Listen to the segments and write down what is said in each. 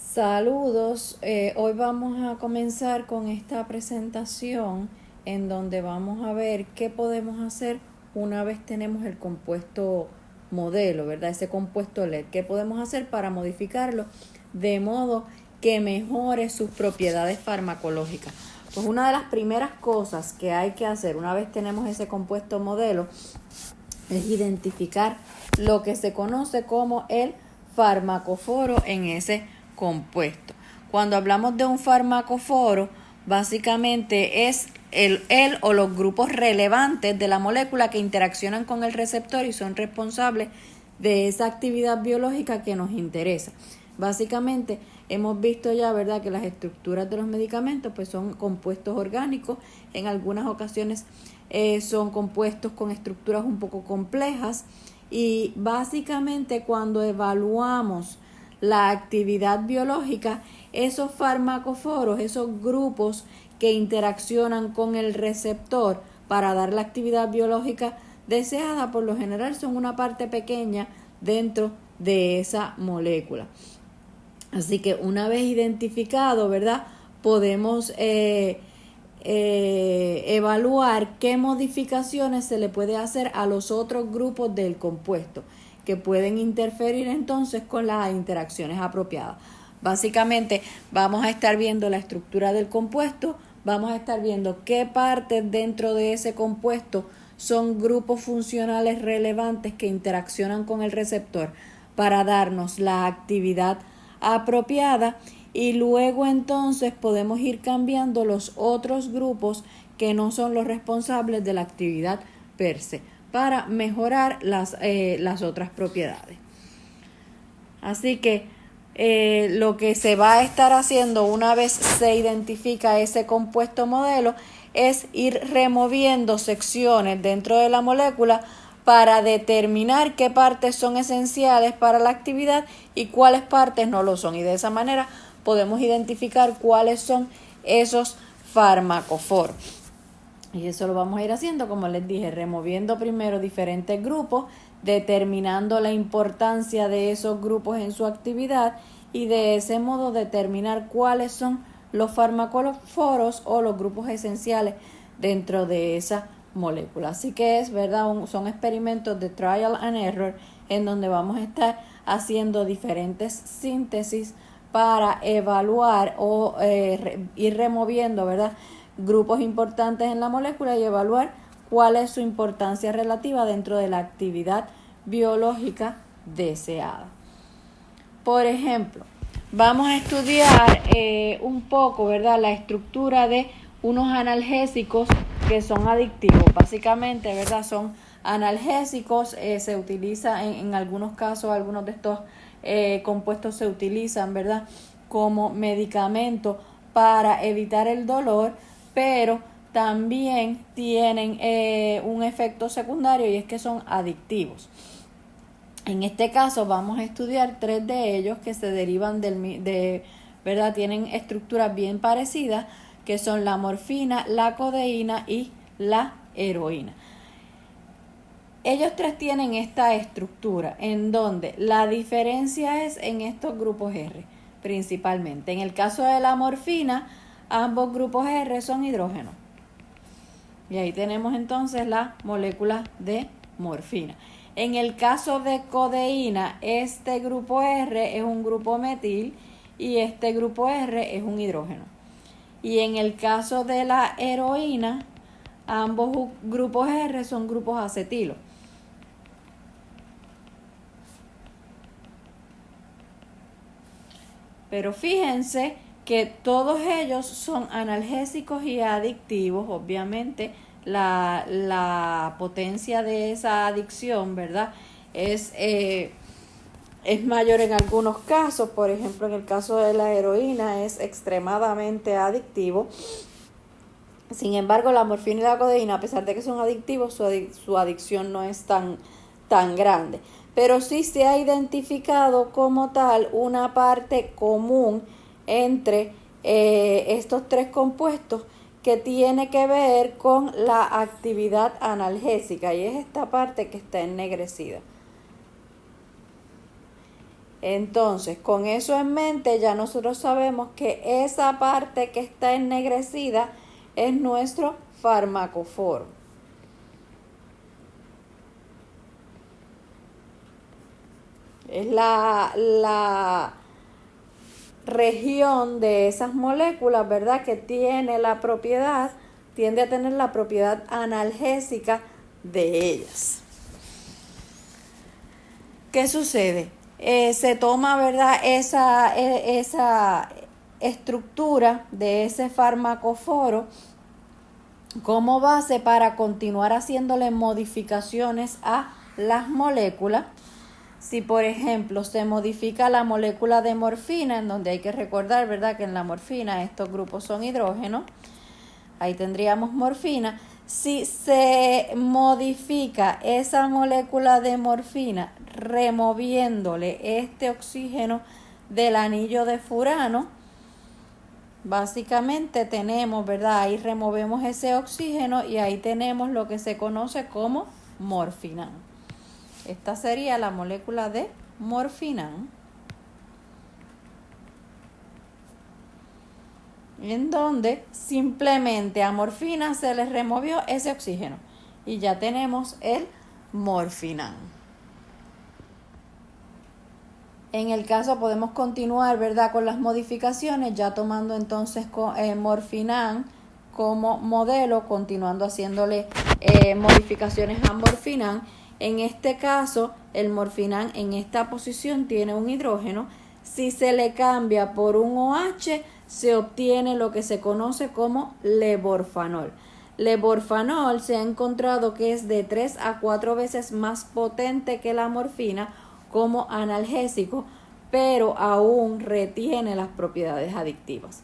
Saludos, hoy vamos a comenzar con esta presentación en donde vamos a ver qué podemos hacer una vez tenemos el compuesto modelo, ¿verdad? Ese compuesto LED, qué podemos hacer para modificarlo de modo que mejore sus propiedades farmacológicas. Pues una de las primeras cosas que hay que hacer una vez tenemos ese compuesto modelo es identificar lo que se conoce como el farmacóforo en ese compuesto. Cuando hablamos de un farmacóforo, básicamente es el o los grupos relevantes de la molécula que interaccionan con el receptor y son responsables de esa actividad biológica que nos interesa. Básicamente hemos visto ya, ¿verdad?, que las estructuras de los medicamentos pues son compuestos orgánicos, en algunas ocasiones son compuestos con estructuras un poco complejas y básicamente cuando evaluamos la actividad biológica, esos farmacóforos, esos grupos que interaccionan con el receptor para dar la actividad biológica deseada, por lo general son una parte pequeña dentro de esa molécula. Así que una vez identificado, ¿verdad?, podemos evaluar qué modificaciones se le puede hacer a los otros grupos del compuesto que pueden interferir entonces con las interacciones apropiadas. Básicamente vamos a estar viendo la estructura del compuesto, vamos a estar viendo qué partes dentro de ese compuesto son grupos funcionales relevantes que interaccionan con el receptor para darnos la actividad apropiada y luego entonces podemos ir cambiando los otros grupos que no son los responsables de la actividad per se para mejorar las otras propiedades. Así que lo que se va a estar haciendo una vez se identifica ese compuesto modelo es ir removiendo secciones dentro de la molécula para determinar qué partes son esenciales para la actividad y cuáles partes no lo son. Y de esa manera podemos identificar cuáles son esos farmacóforos. Y eso lo vamos a ir haciendo, como les dije, removiendo primero diferentes grupos, determinando la importancia de esos grupos en su actividad y de ese modo determinar cuáles son los farmacóforos o los grupos esenciales dentro de esa molécula. Así que es verdad, son experimentos de trial and error en donde vamos a estar haciendo diferentes síntesis para evaluar o ir removiendo, ¿verdad?, grupos importantes en la molécula y evaluar cuál es su importancia relativa dentro de la actividad biológica deseada. Por ejemplo, vamos a estudiar un poco, ¿verdad?, la estructura de unos analgésicos que son adictivos. Básicamente, ¿verdad?, son analgésicos, se utiliza en algunos casos, algunos de estos compuestos se utilizan, ¿verdad?, como medicamento para evitar el dolor, pero también tienen un efecto secundario y es que son adictivos. En este caso vamos a estudiar 3 de ellos que se derivan ¿verdad?, tienen estructuras bien parecidas, que son la morfina, la codeína y la heroína. Ellos 3 tienen esta estructura en donde la diferencia es en estos grupos R principalmente. En el caso de la morfina, ambos grupos R son hidrógeno. Y ahí tenemos entonces la molécula de morfina. En el caso de codeína, este grupo R es un grupo metil y este grupo R es un hidrógeno. Y en el caso de la heroína, ambos grupos R son grupos acetilo. Pero fíjense que todos ellos son analgésicos y adictivos. Obviamente la potencia de esa adicción, ¿verdad?, es mayor en algunos casos. Por ejemplo, en el caso de la heroína es extremadamente adictivo. Sin embargo, la morfina y la codeína, a pesar de que son adictivos, su adicción no es tan grande. Pero sí se ha identificado como tal una parte común entre estos 3 compuestos que tiene que ver con la actividad analgésica, y es esta parte que está ennegrecida. Entonces, con eso en mente, ya nosotros sabemos que esa parte que está ennegrecida es nuestro farmacóforo. Es la región de esas moléculas, ¿verdad?, que tiene la propiedad, tiende a tener la propiedad analgésica de ellas. ¿Qué sucede? Se toma, ¿verdad?, esa estructura de ese farmacóforo como base para continuar haciéndole modificaciones a las moléculas. Si, por ejemplo, se modifica la molécula de morfina, en donde hay que recordar, ¿verdad?, que en la morfina estos grupos son hidrógenos, ahí tendríamos morfina. Si se modifica esa molécula de morfina removiéndole este oxígeno del anillo de furano, básicamente tenemos, ¿verdad?, ahí removemos ese oxígeno y ahí tenemos lo que se conoce como morfinán. Esta sería la molécula de morfinán, en donde simplemente a morfina se le removió ese oxígeno y ya tenemos el morfinán. En el caso podemos continuar, ¿verdad?, con las modificaciones, ya tomando entonces morfinán como modelo, continuando haciéndole modificaciones a morfinán. En este caso, el morfinán en esta posición tiene un hidrógeno. Si se le cambia por un OH, se obtiene lo que se conoce como levorfanol. Levorfanol se ha encontrado que es de 3 a 4 veces más potente que la morfina como analgésico, pero aún retiene las propiedades adictivas.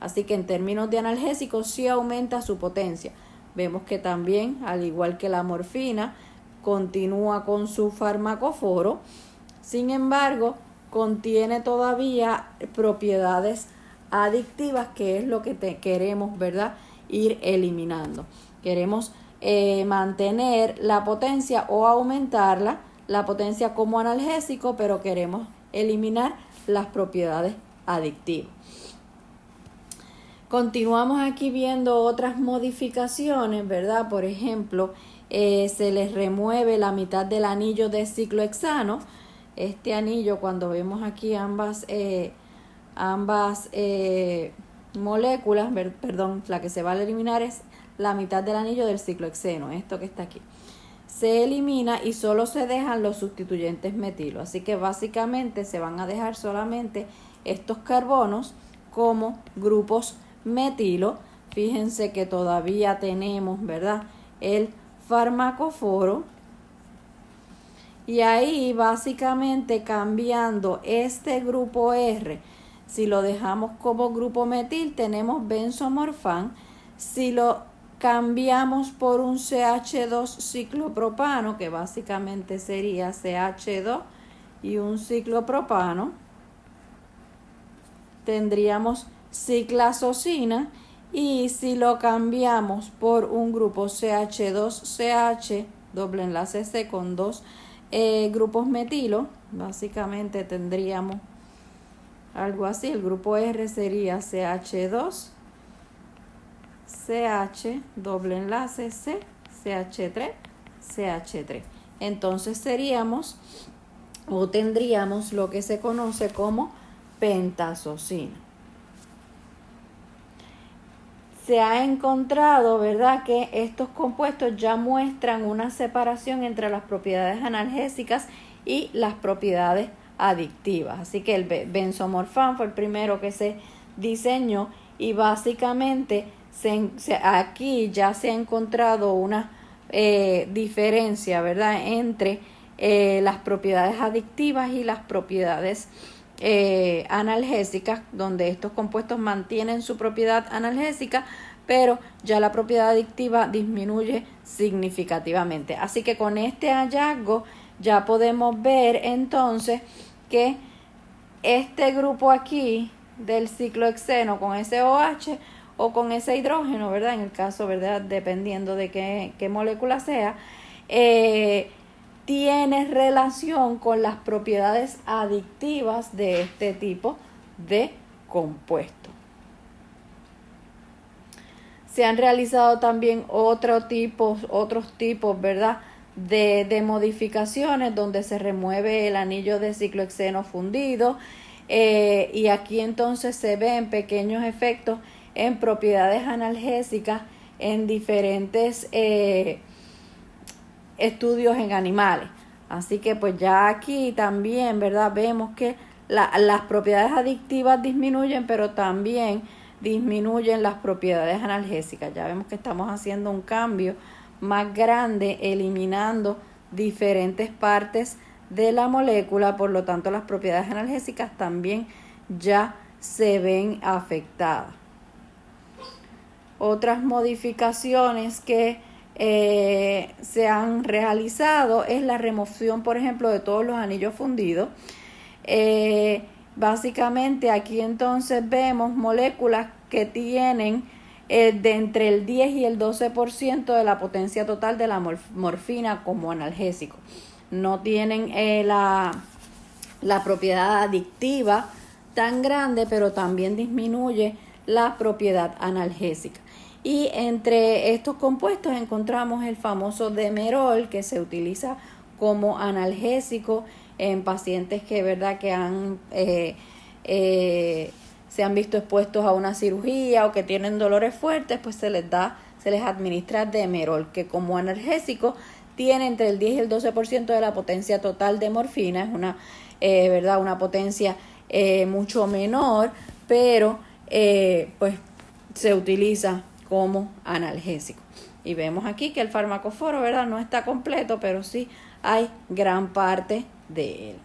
Así que en términos de analgésicos sí aumenta su potencia. Vemos que también, al igual que la morfina, continúa con su farmacóforo, sin embargo, contiene todavía propiedades adictivas, que es lo que queremos, ¿verdad?, ir eliminando. Queremos mantener la potencia o aumentarla, la potencia como analgésico, pero queremos eliminar las propiedades adictivas. Continuamos aquí viendo otras modificaciones, ¿verdad? Por ejemplo, se les remueve la mitad del anillo de ciclohexano. Este anillo, cuando vemos aquí ambas moléculas, la que se va a eliminar es la mitad del anillo del ciclohexeno, esto que está aquí. Se elimina y solo se dejan los sustituyentes metilo. Así que básicamente se van a dejar solamente estos carbonos como grupos metilo. Fíjense que todavía tenemos, ¿verdad?, el farmacóforo. Y ahí básicamente cambiando este grupo R, si lo dejamos como grupo metil, tenemos benzomorfán. Si lo cambiamos por un CH2 ciclopropano, que básicamente sería CH2 y un ciclopropano, tendríamos ciclazosina. Y si lo cambiamos por un grupo CH2CH, doble enlace C con dos grupos metilo, básicamente tendríamos algo así. El grupo R sería CH2, CH, doble enlace C, CH3, CH3. Entonces tendríamos lo que se conoce como pentazosina. Se ha encontrado, ¿verdad?, que estos compuestos ya muestran una separación entre las propiedades analgésicas y las propiedades adictivas. Así que el benzomorfán fue el primero que se diseñó y básicamente aquí ya se ha encontrado una diferencia, ¿verdad?, entre las propiedades adictivas y las propiedades analgésicas, donde estos compuestos mantienen su propiedad analgésica, pero ya la propiedad adictiva disminuye significativamente. Así que con este hallazgo ya podemos ver entonces que este grupo aquí del ciclohexeno con ese OH o con ese hidrógeno, ¿verdad?, en el caso, ¿verdad?, dependiendo de qué molécula sea, tiene relación con las propiedades adictivas de este tipo de compuesto. Se han realizado también otros tipos, ¿verdad?, de modificaciones donde se remueve el anillo de ciclohexeno fundido, y aquí entonces se ven pequeños efectos en propiedades analgésicas en diferentes estudios en animales. Así que pues ya aquí también, ¿verdad?, vemos que las propiedades adictivas disminuyen, pero también disminuyen las propiedades analgésicas. Ya vemos que estamos haciendo un cambio más grande, eliminando diferentes partes de la molécula, por lo tanto las propiedades analgésicas también ya se ven afectadas. Otras modificaciones que se han realizado es la remoción, por ejemplo, de todos los anillos fundidos. Básicamente aquí entonces vemos moléculas que tienen de entre el 10 y el 12% de la potencia total de la morfina como analgésico. No tienen la propiedad adictiva tan grande, pero también disminuye la propiedad analgésica. Y entre estos compuestos encontramos el famoso Demerol, que se utiliza como analgésico en pacientes que, ¿verdad?, que se han visto expuestos a una cirugía o que tienen dolores fuertes, pues se les administra Demerol, que como analgésico tiene entre el 10 y el 12% de la potencia total de morfina. Es una potencia mucho menor, pero pues se utiliza como analgésico. Y vemos aquí que el farmacóforo, ¿verdad?, no está completo, pero sí hay gran parte de él.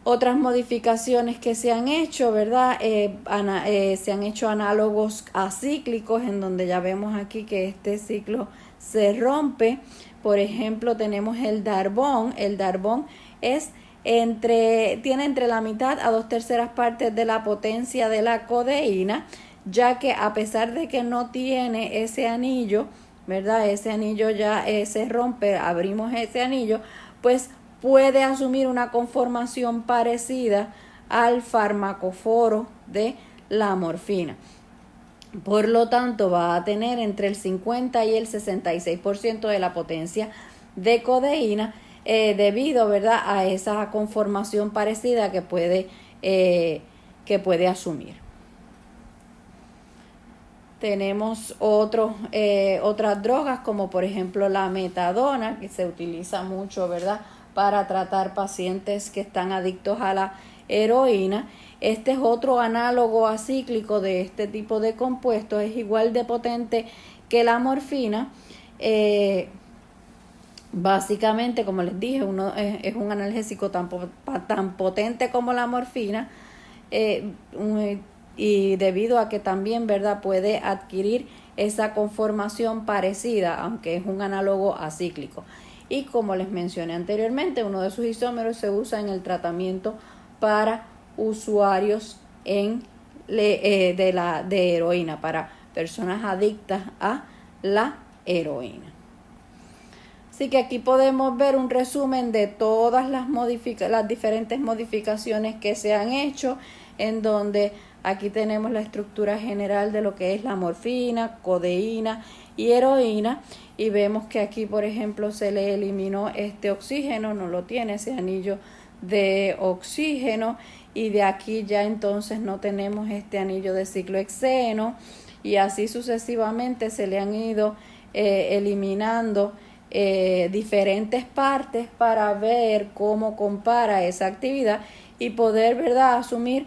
Otras modificaciones que se han hecho, ¿verdad? Se han hecho análogos acíclicos, en donde ya vemos aquí que este ciclo se rompe. Por ejemplo, tenemos el Darbón. El Darbón tiene entre la mitad a 2/3 partes de la potencia de la codeína, ya que a pesar de que no tiene ese anillo, ¿verdad?, ese anillo ya se rompe, abrimos ese anillo, pues puede asumir una conformación parecida al farmacóforo de la morfina. Por lo tanto, va a tener entre el 50 y el 66% de la potencia de codeína, debido, ¿verdad?, a esa conformación parecida que puede asumir. Tenemos otras drogas, como por ejemplo la metadona, que se utiliza mucho, ¿verdad?, para tratar pacientes que están adictos a la heroína. Este es otro análogo acíclico de este tipo de compuestos. Es igual de potente que la morfina. Básicamente, como les dije, es un analgésico tan potente como la morfina, y debido a que también, ¿verdad?, puede adquirir esa conformación parecida, aunque es un análogo acíclico. Y como les mencioné anteriormente, uno de sus isómeros se usa en el tratamiento para usuarios de heroína, para personas adictas a la heroína. Así que aquí podemos ver un resumen de todas las diferentes modificaciones que se han hecho, en donde aquí tenemos la estructura general de lo que es la morfina, codeína y heroína, y vemos que aquí, por ejemplo, se le eliminó este oxígeno, no lo tiene, ese anillo de oxígeno, y de aquí ya entonces no tenemos este anillo de ciclohexeno, y así sucesivamente se le han ido eliminando diferentes partes para ver cómo compara esa actividad y poder, ¿verdad?, asumir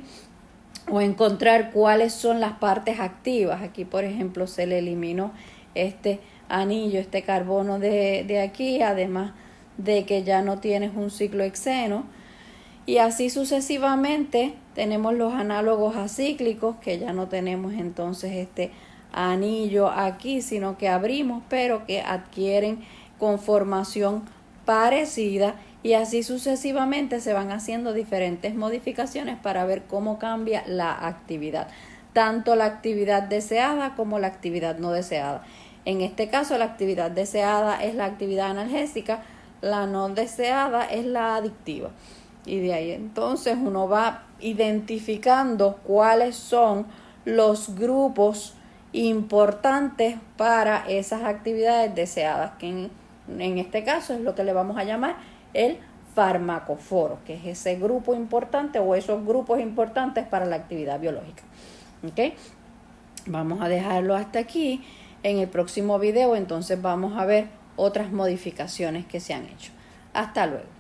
o encontrar cuáles son las partes activas. Aquí, por ejemplo, se le eliminó este anillo, este carbono de aquí, además de que ya no tienes un ciclohexeno. Y así sucesivamente tenemos los análogos acíclicos, que ya no tenemos entonces este anillo aquí, sino que abrimos, pero que adquieren conformación parecida, y así sucesivamente se van haciendo diferentes modificaciones para ver cómo cambia la actividad, tanto la actividad deseada como la actividad no deseada. En este caso, la actividad deseada es la actividad analgésica, la no deseada es la adictiva. Y de ahí entonces uno va identificando cuáles son los grupos importantes para esas actividades deseadas, que en este caso es lo que le vamos a llamar el farmacóforo, que es ese grupo importante o esos grupos importantes para la actividad biológica. ¿Ok? Vamos a dejarlo hasta aquí. En el próximo video entonces vamos a ver otras modificaciones que se han hecho. Hasta luego.